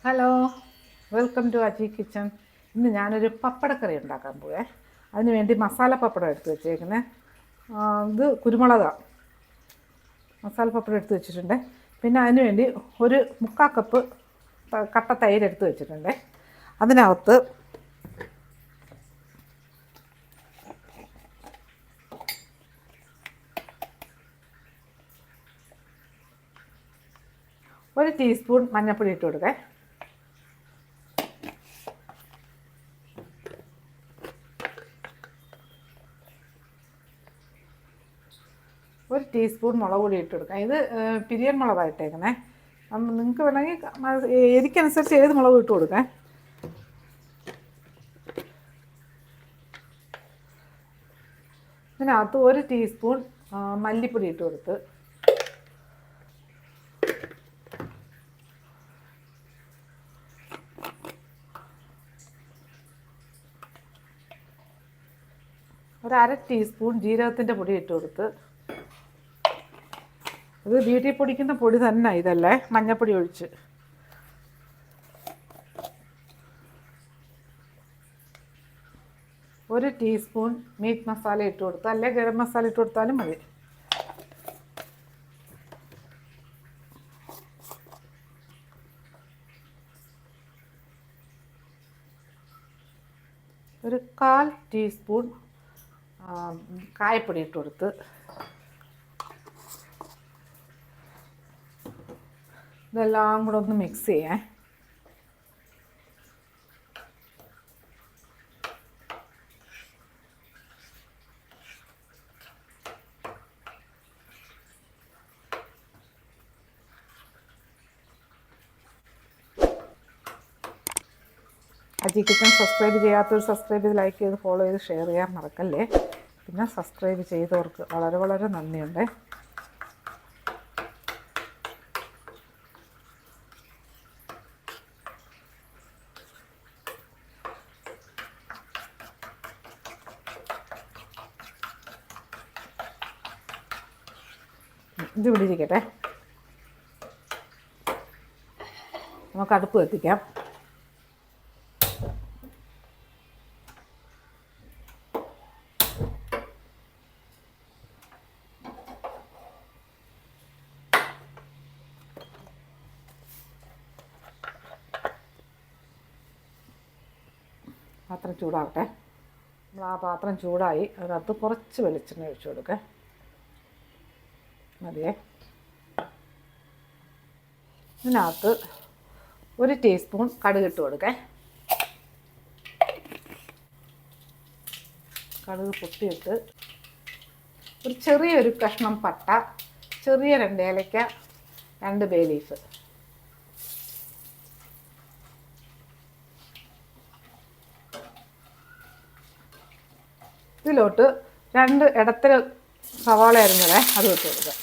Hello, welcome to Aji kitchen. ഇന്ന് ഞാനൊരു പപ്പടക്കറി ഉണ്ടാക്കാൻ പോവേ. അതിന് വേണ്ടി മസാല പപ്പടം എടുത്ത് വെച്ചേക്കുന്നത്. ഇത് കുരുമുളകാണ്. മസാല പപ്പടം എടുത്ത് വെച്ചിട്ടുണ്ട്. പിന്നെ അതിന് വേണ്ടി ഒരു 3/4 കപ്പ് കട്ട തൈര് എടുത്ത് വെച്ചിട്ടുണ്ട്. അതിനകത്ത് ഒരു ടീസ്പൂൺ മഞ്ഞൾപ്പൊടി ഇട്ട് കൊടുക്കേ. ഒരു ടീസ്പൂൺ മുളക് പൊടി ഇട്ട് കൊടുക്കാം. ഇത് പിരിയൻ മുളകാണ് ഇട്ടേക്കണേ. നിങ്ങൾക്ക് വേണമെങ്കിൽ എരിക്കനുസരിച്ച് ഏത് മുളക് ഇട്ട് കൊടുക്കാം. ഇതിനകത്ത് ഒരു ടീസ്പൂൺ മല്ലിപ്പൊടി ഇട്ട് കൊടുത്ത്, ഒരു അര ടീസ്പൂൺ ജീരകത്തിൻ്റെ പൊടി ഇട്ട് കൊടുത്ത്. ഇത് വീട്ടിൽ പൊടിക്കുന്ന പൊടി തന്നെ, ഇതല്ലേ മഞ്ഞൾപ്പൊടി ഒഴിച്ച്. ഒരു ടീസ്പൂൺ മീറ്റ് മസാല ഇട്ട് കൊടുത്ത്, അല്ലെ ഗരം മസാല ഇട്ട് കൊടുത്താലും മതി. ഒരു 1/4 ടീസ്പൂൺ കായപ്പൊടി ഇട്ട് കൊടുത്ത്, ഇതെല്ലാം കൂടെ ഒന്ന് മിക്സ് ചെയ്യാം. അജി കിച്ചൺ സബ്സ്ക്രൈബ് ചെയ്യാത്തവർ സബ്സ്ക്രൈബ് ചെയ്ത്, ലൈക്ക് ചെയ്ത്, ഫോളോ ചെയ്ത്, ഷെയർ ചെയ്യാൻ മറക്കല്ലേ. പിന്നെ സബ്സ്ക്രൈബ് ചെയ്തവർക്ക് വളരെ വളരെ നന്ദിയുണ്ട്. ഇത് ഇവിടെ ഇരിക്കട്ടെ, നമുക്ക് അടുപ്പ് കത്തിക്കാം. പാത്രം ചൂടാവട്ടെ. നമ്മൾ ആ പാത്രം ചൂടായി, അതിനകത്ത് കുറച്ച് വെളിച്ചെണ്ണ ഒഴിച്ചു കൊടുക്കുക. മതിയേ. ഇതിനകത്ത് ഒരു ടീസ്പൂൺ കടുക് ഇട്ട് കൊടുക്കേ. കടുക് പൊട്ടിയിട്ട് ഒരു ചെറിയൊരു കഷ്ണം പട്ട, ചെറിയ 2 ഏലക്ക, 2 ബേ ലീഫ്. ഇതിലോട്ട് 2 ഇടത്തര സവാള അരിഞ്ഞത് അത് ഇട്ട് കൊടുക്കുക.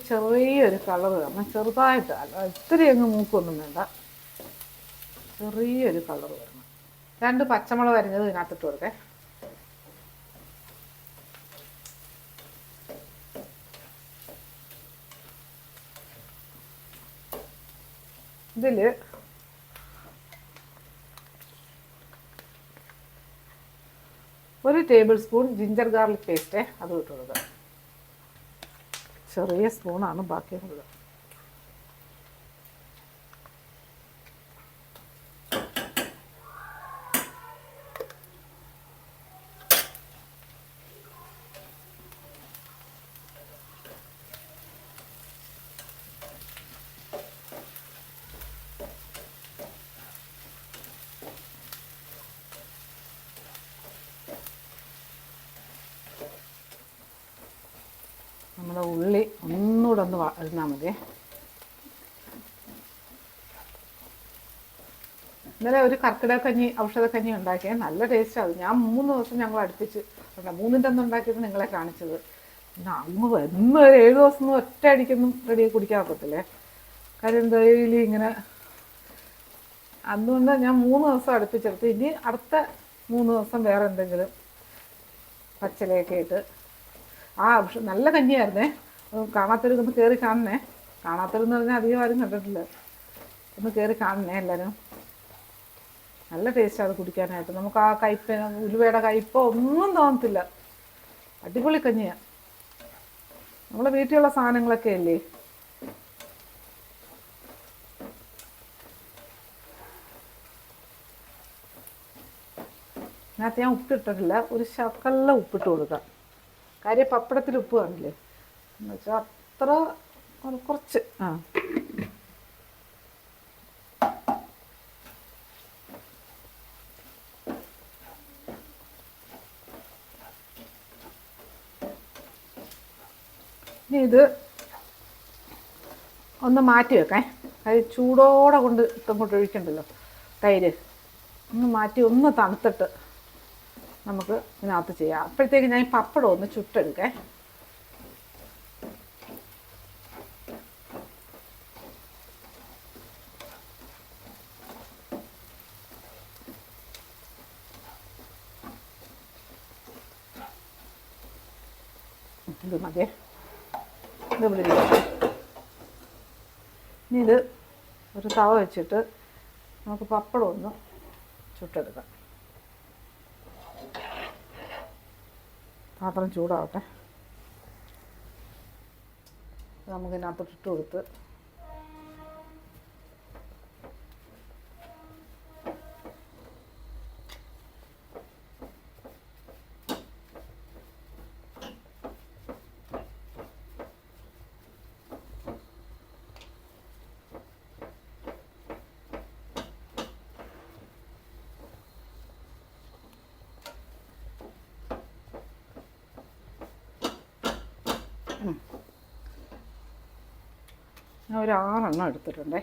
ചെറിയൊരു കളർ വേണം, ചെറുതായിട്ട്, അല്ല ഇത്തിരി അങ്ങ് മൂക്കൊന്നും വേണ്ട, ചെറിയൊരു കളർ വരണം. 2 പച്ചമുളക് അരിഞ്ഞത് ഇതിനകത്തിട്ട് കൊടുക്കേ. ഇതിൽ ഒരു table spoon ginger garlic paste അത് ഇട്ട് കൊടുക്കുക. ചെറിയ സ്പൂണാണ്, ബാക്കിയുള്ളത്. നമ്മുടെ ഉള്ളി ഒന്നുകൂടെ ഒന്ന് ഇരുന്നാൽ മതി. ഇന്നലെ ഒരു കർക്കിടകക്കഞ്ഞി ഔഷധക്കഞ്ഞി ഉണ്ടാക്കിയത് നല്ല ടേസ്റ്റാണ് അത്. ഞാൻ 3 ദിവസം ഞങ്ങൾ അടുപ്പിച്ച് മൂന്നിൻ്റെ അന്ന് ഉണ്ടാക്കിയത് നിങ്ങളെ കാണിച്ചത്. പിന്നെ അങ്ങ് എന്നും ഒരു 7 ദിവസം ഒറ്റ അടിക്കൊന്നും റെഡി കുടിക്കാൻ ഒക്കത്തില്ലേ, കാര്യം ഡെയിലി ഇങ്ങനെ. അതുകൊണ്ട് ഞാൻ 3 ദിവസം അടുപ്പിച്ചെടുത്ത്. ഇനി അടുത്ത 3 ദിവസം വേറെ എന്തെങ്കിലും പച്ചിലയൊക്കെ ഇട്ട്. നല്ല കഞ്ഞിയായിരുന്നേ. കാണാത്തവരൊന്ന് കയറി കാണണേ. കാണാത്തവരെന്ന് പറഞ്ഞാൽ അധികം ആരും കണ്ടിട്ടില്ല. ഒന്ന് കയറി കാണണേ എല്ലാവരും. നല്ല ടേസ്റ്റാണ് അത് കുടിക്കാനായിട്ട്. നമുക്ക് ആ കയ്പ, ഉലുവയുടെ കയ്പോ ഒന്നും തോന്നത്തില്ല. അടിപൊളി കഞ്ഞിയാണ്. നമ്മളെ വീട്ടിലുള്ള സാധനങ്ങളൊക്കെ അല്ലേ. അതിനകത്ത് ഞാൻ ഉപ്പിട്ടിട്ടില്ല. ഒരു ശകലം ഉപ്പിട്ട് കൊടുക്കാം. കാര്യം പപ്പടത്തിൽ ഉപ്പ് കാണില്ലേ എന്ന് വെച്ചാൽ അത്ര കുറച്ച്. ഇനി ഇത് ഒന്ന് മാറ്റി വെക്കാം. അത് ചൂടോടെ കൊണ്ട് ഇങ്ങോട്ട് ഒഴിക്കണ്ടല്ലോ തൈര്. ഒന്ന് മാറ്റി ഒന്ന് തണുത്തിട്ട് നമുക്ക് ഇതിനകത്ത് ചെയ്യാം. അപ്പോഴത്തേക്ക് ഞാൻ ഈ പപ്പടം ഒന്ന് ചുട്ടെടുക്കേ. ഇത് മതിയേ, ഇത് ഇവിടെ ഇരിക്കട്ടെ. ഇനി ഇത് ഒരു തവ വെച്ചിട്ട് നമുക്ക് പപ്പടം ഒന്ന് ചുട്ടെടുക്കാം. പാത്രം ചൂടാവട്ടെ. നമുക്കിതിനകത്ത് ഇട്ട് കൊടുത്ത് ഞാൻ ഒരു 6 എണ്ണം എടുത്തിട്ടുണ്ടേ.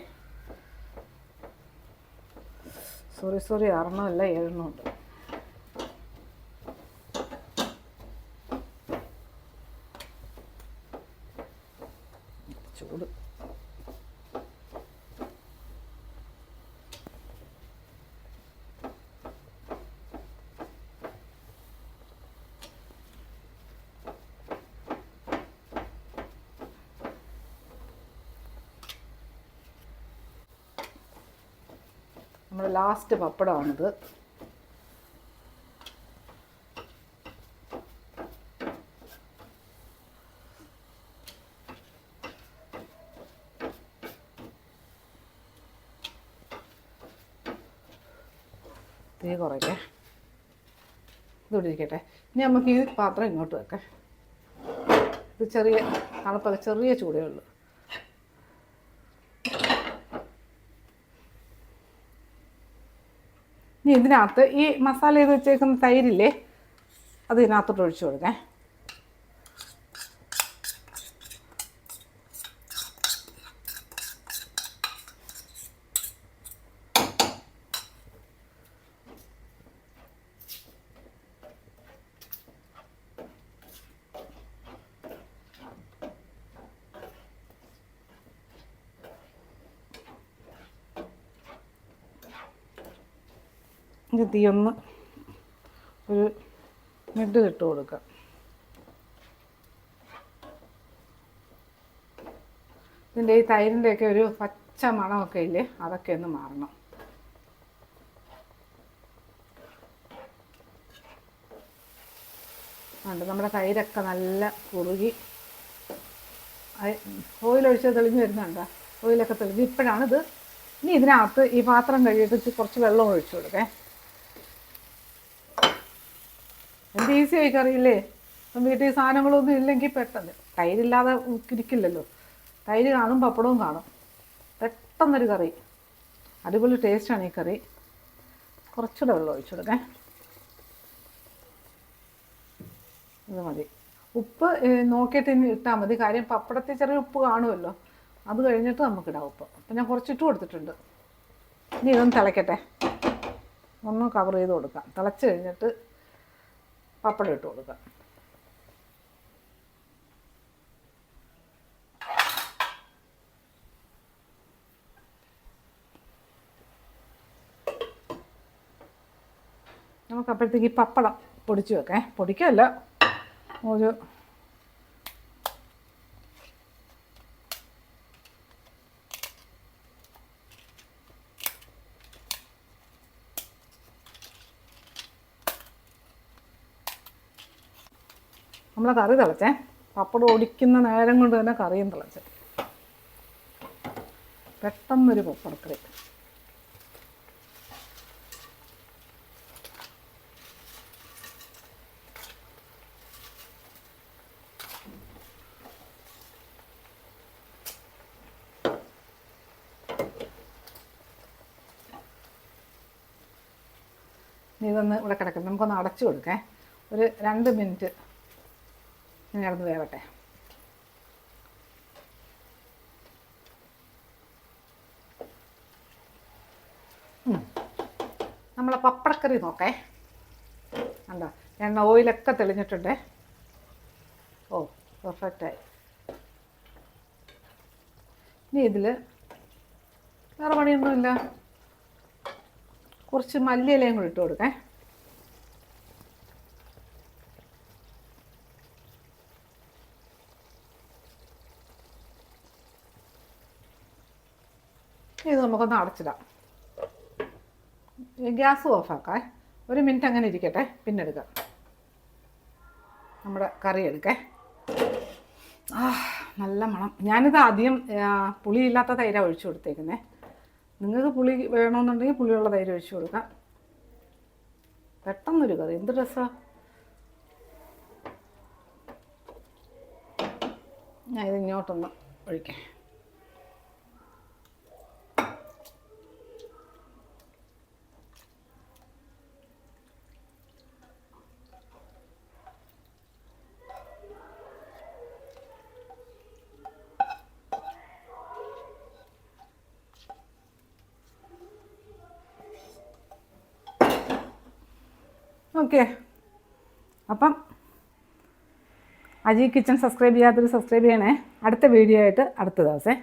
സോറി 6 എണ്ണമല്ല, 7 എണ്ണം ഉണ്ട്. ചൂട് നമ്മുടെ ലാസ്റ്റ് പപ്പടമാണിത്. തീ കുറയ്ക്കേ, ഇതോടെ ഇരിക്കട്ടെ. ഇനി നമുക്ക് ഈ പാത്രം ഇങ്ങോട്ട് വെക്കാം. ഇത് ചെറിയ തണുപ്പൊക്കെ, ചെറിയ ചൂടേ ഉള്ളൂ. ഇനി ഇതിനകത്ത് ഈ മസാല ചെയ്ത് വെച്ചേക്കുന്ന തൈരില്ലേ, അത് ഇതിനകത്തോട്ട് ഒഴിച്ചു കൊടുക്കാം. ഇത് തീയൊന്ന് ഒരു മിഡിലിട്ട് കൊടുക്കുക. ഇതിൻ്റെ ഈ തൈരിൻ്റെയൊക്കെ ഒരു പച്ച മണമൊക്കെ ഇല്ലേ, അതൊക്കെ ഒന്ന് മാറണം. ഉണ്ട്, നമ്മുടെ തൈരൊക്കെ നല്ല കുറുകി ഓയിലൊഴിച്ച് തെളിഞ്ഞ് വരുന്നുണ്ടോ? ഓയിലൊക്കെ തെളിഞ്ഞ് ഇപ്പോഴാണിത്. ഇനി ഇതിനകത്ത് ഈ പാത്രം കഴിയിട്ട് കുറച്ച് വെള്ളം ഒഴിച്ചു കൊടുക്കേ. എന്ത് ഈസി ആയി കറിയില്ലേ. വീട്ടിൽ സാധനങ്ങളൊന്നും ഇല്ലെങ്കിൽ പെട്ടെന്ന്, തൈരില്ലാതെ ഇരിക്കില്ലല്ലോ. തൈര് കാണും, പപ്പടവും കാണും, പെട്ടെന്നൊരു കറി. അടിപൊളി ടേസ്റ്റാണ് ഈ കറി. കുറച്ചുകൂടെ വെള്ളം ഒഴിച്ചു കൊടുക്കേ. ഇത് മതി. ഉപ്പ് നോക്കിയിട്ട് ഇനി ഇട്ടാൽ മതി. കാര്യം പപ്പടത്തിൽ ചെറിയ ഉപ്പ് കാണുമല്ലോ. അത് കഴിഞ്ഞിട്ട് നമുക്കിടാം ഉപ്പ്. അപ്പം ഞാൻ കുറച്ചിട്ട് കൊടുത്തിട്ടുണ്ട്. ഇനി ഇതൊന്ന് തിളയ്ക്കട്ടെ, ഒന്ന് കവർ ചെയ്ത് കൊടുക്കാം. തിളച്ച് കഴിഞ്ഞിട്ട് പപ്പടം ഇട്ട് കൊടുക്കാം. നമുക്കപ്പോഴത്തേക്ക് ഈ പപ്പടം പൊടിച്ച് വെക്കേ. പൊടിക്കല്ല, ഒരു നമ്മളെ കറി തിളച്ചേ. പപ്പടം ഒടിക്കുന്ന നേരം കൊണ്ട് തന്നെ കറിയും തിളച്ച്. പെട്ടെന്നൊരു പപ്പടക്കറി. ഇതൊന്ന് ഇവിടെ കിടക്കും. നമുക്കൊന്ന് അടച്ചു കൊടുക്കേ. ഒരു 2 മിനിറ്റ് ഇനി കിടന്ന് വേവട്ടെ. നമ്മളെ പപ്പടക്കറി നോക്കേ. കണ്ടോ, എണ്ണ ഓയിലൊക്കെ തെളിഞ്ഞിട്ടുണ്ട്. ഓ, പെർഫെക്റ്റായി. ഇനി ഇതിൽ വേറെ പണിയൊന്നുമില്ല. കുറച്ച് മല്ലിയിലയും കൂടി ഇട്ട് കൊടുക്കേ. ഇത് നമുക്കൊന്ന് അടച്ചിടാം. ഗ്യാസ് ഓഫാക്കാം. 1 മിനിറ്റ് അങ്ങനെ ഇരിക്കട്ടെ, പിന്നെ എടുക്കാം. നമ്മുടെ കറി എടുക്കേ. നല്ല മണം. ഞാനിത് ആദ്യം പുളിയില്ലാത്ത തൈരാണ് ഒഴിച്ചു കൊടുത്തേക്കുന്നത്. നിങ്ങൾക്ക് പുളി വേണമെന്നുണ്ടെങ്കിൽ പുളിയുള്ള തൈര് ഒഴിച്ചു കൊടുക്കാം. പെട്ടെന്നൊരു കറി, എന്ത് രസമാണ്. ഞാൻ ഇത് ഇങ്ങോട്ടൊന്ന് ഒഴിക്കാം. ഓക്കെ, അപ്പം അജി കിച്ചൺ സബ്സ്ക്രൈബ് ചെയ്യാത്തവർ സബ്സ്ക്രൈബ് ചെയ്യണേ. അടുത്ത വീഡിയോ ആയിട്ട് അടുത്ത ദിവസം